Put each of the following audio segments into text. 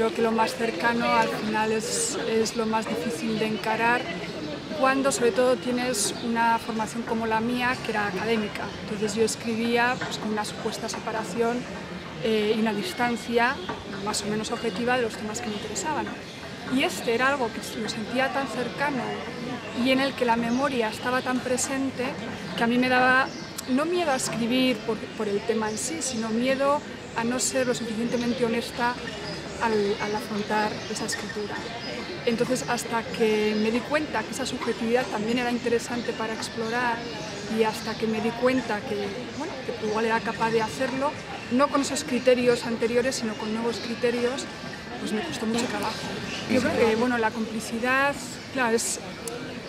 creo que lo más cercano al final es lo más difícil de encarar cuando sobre todo tienes una formación como la mía, que era académica. Entonces yo escribía pues, con una supuesta separación y una distancia más o menos objetiva de los temas que me interesaban. Y este era algo que lo sentía tan cercano y en el que la memoria estaba tan presente que a mí me daba no miedo a escribir por el tema en sí, sino miedo a no ser lo suficientemente honesta al afrontar esa escritura. Entonces, hasta que me di cuenta que esa subjetividad también era interesante para explorar y hasta que me di cuenta que, bueno, que igual era capaz de hacerlo, no con esos criterios anteriores, sino con nuevos criterios, pues me costó mucho trabajo. Yo creo que bueno, la complicidad, claro,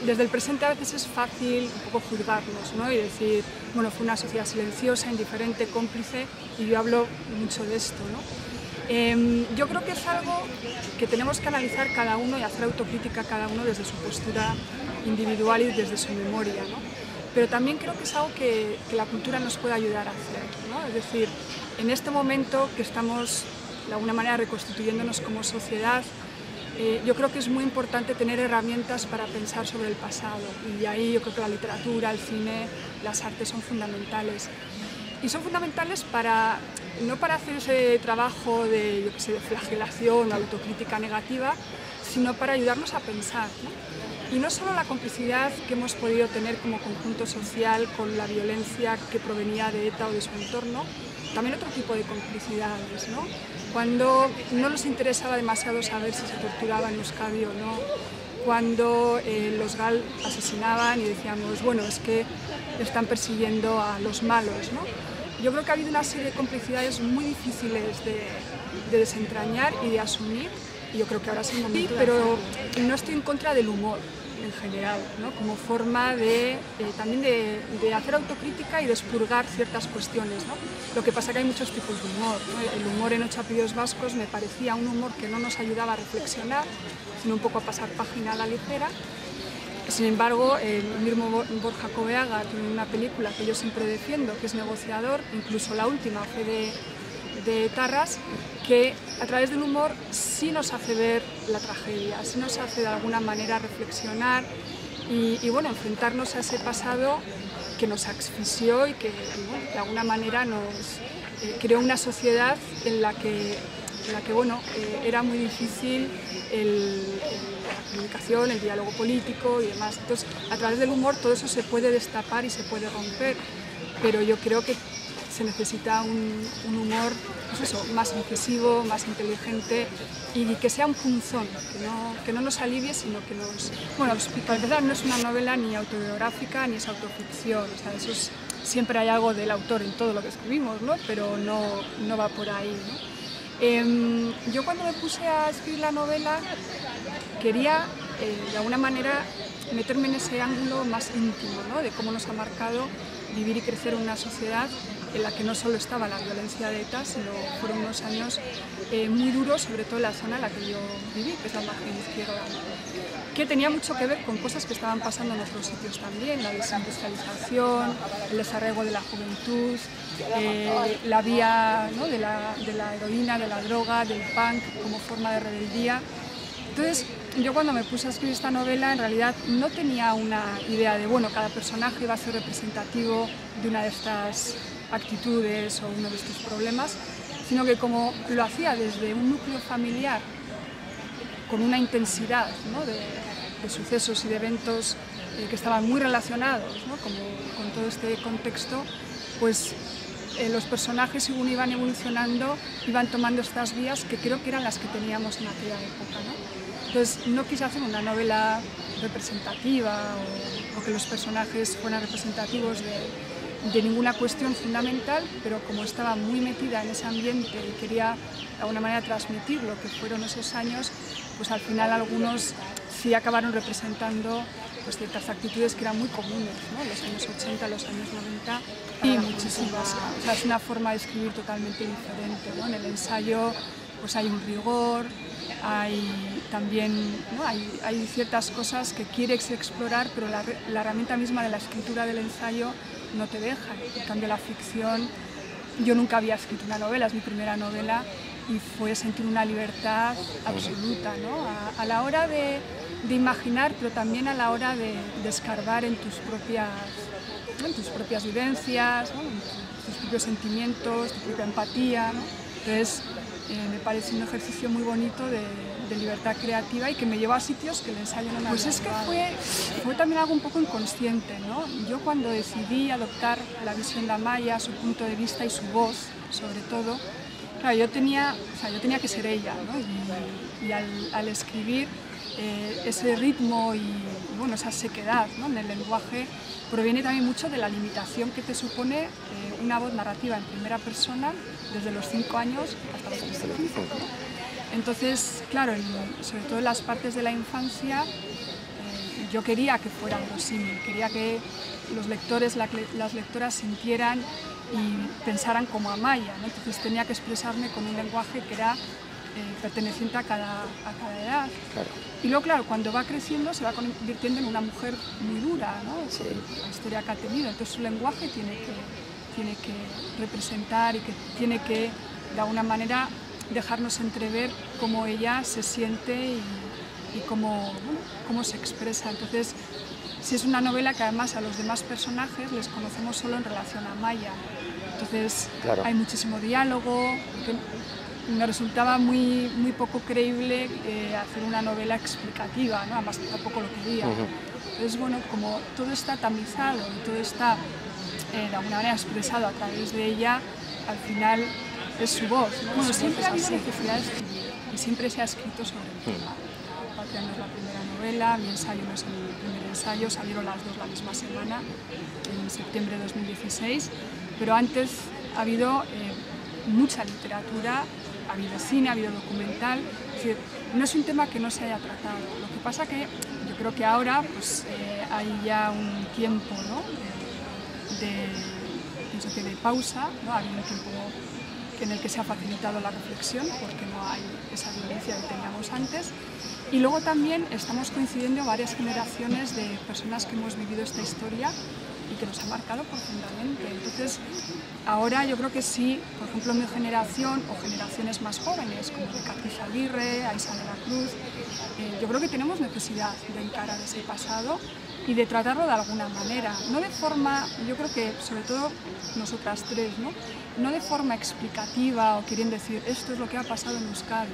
desde el presente a veces es fácil un poco juzgarnos, ¿no? Y decir, bueno, fue una sociedad silenciosa, indiferente, cómplice, y yo hablo mucho de esto, ¿no? Yo creo que es algo que tenemos que analizar cada uno y hacer autocrítica cada uno desde su postura individual y desde su memoria, ¿no? Pero también creo que es algo que la cultura nos puede ayudar a hacer, ¿no? Es decir, en este momento que estamos de alguna manera reconstituyéndonos como sociedad, yo creo que es muy importante tener herramientas para pensar sobre el pasado y ahí yo creo que la literatura, el cine, las artes son fundamentales. Y son fundamentales no para hacer ese trabajo de, yo qué sé, de flagelación o autocrítica negativa, sino para ayudarnos a pensar, ¿no? Y no solo la complicidad que hemos podido tener como conjunto social con la violencia que provenía de ETA o de su entorno, también otro tipo de complicidades, ¿no? Cuando no nos interesaba demasiado saber si se torturaba en Euskadi o no, cuando los GAL asesinaban y decíamos, bueno, es que están persiguiendo a los malos, ¿no? Yo creo que ha habido una serie de complicidades muy difíciles de desentrañar y de asumir, y yo creo que ahora es el momento. Sí, pero no estoy en contra del humor en general, ¿no? Como forma también de hacer autocrítica y de expurgar ciertas cuestiones, ¿no? Lo que pasa es que hay muchos tipos de humor, ¿no? El humor en Ocho apellidos vascos me parecía un humor que no nos ayudaba a reflexionar, sino un poco a pasar página a la ligera. Sin embargo, el mismo Borja Coveaga tiene una película que yo siempre defiendo, que es Negociador, incluso la última fue de Tarras, que a través del humor sí nos hace ver la tragedia, sí nos hace de alguna manera reflexionar y bueno, enfrentarnos a ese pasado que nos asfixió y que bueno, de alguna manera nos creó una sociedad en la que bueno, era muy difícil la comunicación, el diálogo político y demás. Entonces, a través del humor todo eso se puede destapar y se puede romper, pero yo creo que se necesita un humor pues eso, más incisivo, más inteligente y que sea un punzón, que no nos alivie, sino que nos... Bueno, para empezar, no es una novela ni autobiográfica ni es autoficción, o sea, siempre hay algo del autor en todo lo que escribimos, ¿no? Pero no va por ahí, ¿no? Yo cuando me puse a escribir la novela quería de alguna manera meterme en ese ángulo más íntimo, ¿no? De cómo nos ha marcado vivir y crecer en una sociedad en la que no solo estaba la violencia de ETA, sino fueron unos años muy duros, sobre todo en la zona en la que yo viví, que es la margen izquierda, que tenía mucho que ver con cosas que estaban pasando en otros sitios también, la desindustrialización, el desarraigo de la juventud, la vía, ¿no? de la heroína, de la droga, del punk como forma de rebeldía. Entonces, yo cuando me puse a escribir esta novela, en realidad no tenía una idea de, bueno, cada personaje iba a ser representativo de una de estas actitudes o uno de estos problemas, sino que como lo hacía desde un núcleo familiar con una intensidad, ¿no? de sucesos y de eventos que estaban muy relacionados, ¿no? con todo este contexto, pues los personajes, según iban evolucionando, iban tomando estas vías que creo que eran las que teníamos en aquella época, ¿no? Entonces no quise hacer una novela representativa o que los personajes fueran representativos de ninguna cuestión fundamental, pero como estaba muy metida en ese ambiente y quería de alguna manera transmitir lo que fueron esos años, pues al final algunos sí acabaron representando pues, ciertas actitudes que eran muy comunes, ¿no? Los años 80, los años 90 y muchísimas. O sea, es una forma de escribir totalmente diferente, ¿no? En el ensayo pues hay un rigor, hay también, ¿no? hay ciertas cosas que quieres explorar, pero la herramienta misma de la escritura del ensayo no te deja. En cambio la ficción, yo nunca había escrito una novela, es mi primera novela y fue sentir una libertad absoluta, ¿no? A la hora de imaginar, pero también a la hora de escarbar en tus propias vivencias, ¿no? En tus propios sentimientos, tu propia empatía, ¿no? Entonces, me parece un ejercicio muy bonito de libertad creativa y que me llevó a sitios que el ensayo no me había llevado. Pues es que fue también algo un poco inconsciente, ¿no? Yo cuando decidí adoptar la visión de Amaia, su punto de vista y su voz, sobre todo, claro, yo tenía que ser ella, ¿no? Y al escribir, ese ritmo y bueno, esa sequedad, ¿no? En el lenguaje proviene también mucho de la limitación que te supone una voz narrativa en primera persona desde los 5 años hasta los 35. Entonces, claro, sobre todo en las partes de la infancia, yo quería que fuera verosímil, quería que los lectores, las lectoras sintieran y pensaran como Amaia, ¿no? Entonces tenía que expresarme con un lenguaje que era perteneciente a cada edad. Claro. Y luego, claro, cuando va creciendo se va convirtiendo en una mujer muy dura, ¿no? Sí. La historia que ha tenido, entonces su lenguaje tiene que representar y que tiene que, de alguna manera, dejarnos entrever cómo ella se siente y cómo se expresa. Entonces, si es una novela que además a los demás personajes les conocemos solo en relación a Amaia, entonces claro, hay muchísimo diálogo. Me resultaba muy poco creíble hacer una novela explicativa, ¿no? Además tampoco lo quería. Entonces, bueno, como todo está tamizado y todo está de alguna manera expresado a través de ella, al final es su voz, ¿no? Bueno, siempre ha habido necesidad de escribir y siempre se ha escrito sobre el tema. Patria no es la primera novela, mi ensayo no es el primer ensayo, salieron las dos la misma semana, en septiembre de 2016, pero antes ha habido mucha literatura, ha habido cine, ha habido documental, es decir, no es un tema que no se haya tratado. Lo que pasa que yo creo que ahora pues, hay ya un tiempo, ¿no? Pienso que de pausa, ¿no? Hay un tiempo en el que se ha facilitado la reflexión porque no hay esa violencia que teníamos antes. Y luego también estamos coincidiendo varias generaciones de personas que hemos vivido esta historia y que nos ha marcado profundamente. Entonces, ahora yo creo que sí, por ejemplo, mi generación o generaciones más jóvenes, como de Patricia Aguirre, Aisa de la Cruz, yo creo que tenemos necesidad de encarar ese pasado y de tratarlo de alguna manera. No de forma, yo creo que sobre todo nosotras tres, no de forma explicativa o queriendo decir esto es lo que ha pasado en Euskadi,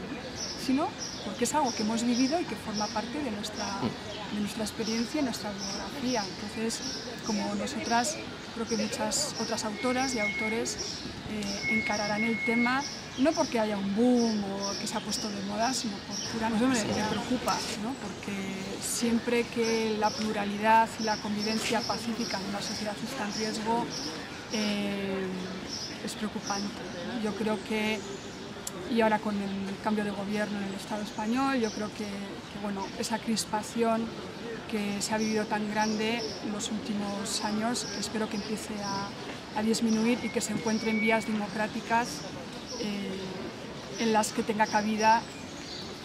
sino porque es algo que hemos vivido y que forma parte de nuestra experiencia y nuestra biografía. Entonces, como nosotras, creo que muchas otras autoras y autores encararán el tema, no porque haya un boom o que se ha puesto de moda, sino por pura necesidad. Me preocupa, ¿no? Porque siempre que la pluralidad y la convivencia pacífica en una sociedad está en riesgo, es preocupante, ¿no? Yo creo que, y ahora con el cambio de gobierno en el Estado español, yo creo que bueno, esa crispación que se ha vivido tan grande en los últimos años, espero que empiece a disminuir y que se encuentren vías democráticas en las que tenga cabida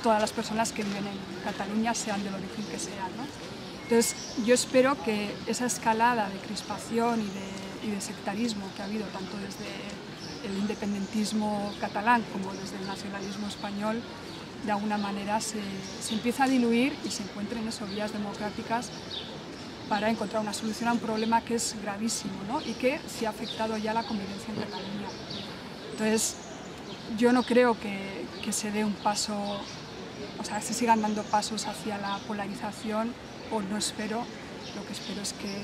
todas las personas que viven en Cataluña, sean del origen que sean, ¿no? Entonces, yo espero que esa escalada de crispación y de sectarismo que ha habido tanto desde el independentismo catalán como desde el nacionalismo español, de alguna manera se empieza a diluir y se encuentren esas vías democráticas para encontrar una solución a un problema que es gravísimo, ¿no? Y que sí ha afectado ya la convivencia en Cataluña. Entonces, yo no creo que se dé un paso, o sea, se sigan dando pasos hacia la polarización, o no espero. Lo que espero es que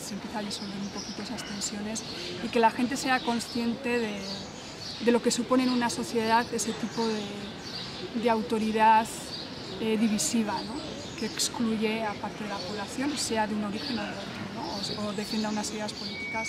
se empiece a disolver un poquito esas tensiones y que la gente sea consciente de lo que supone en una sociedad ese tipo de autoridad divisiva, ¿no? Que excluye a parte de la población, sea de un origen o de otro, ¿no? O defienda unas ideas políticas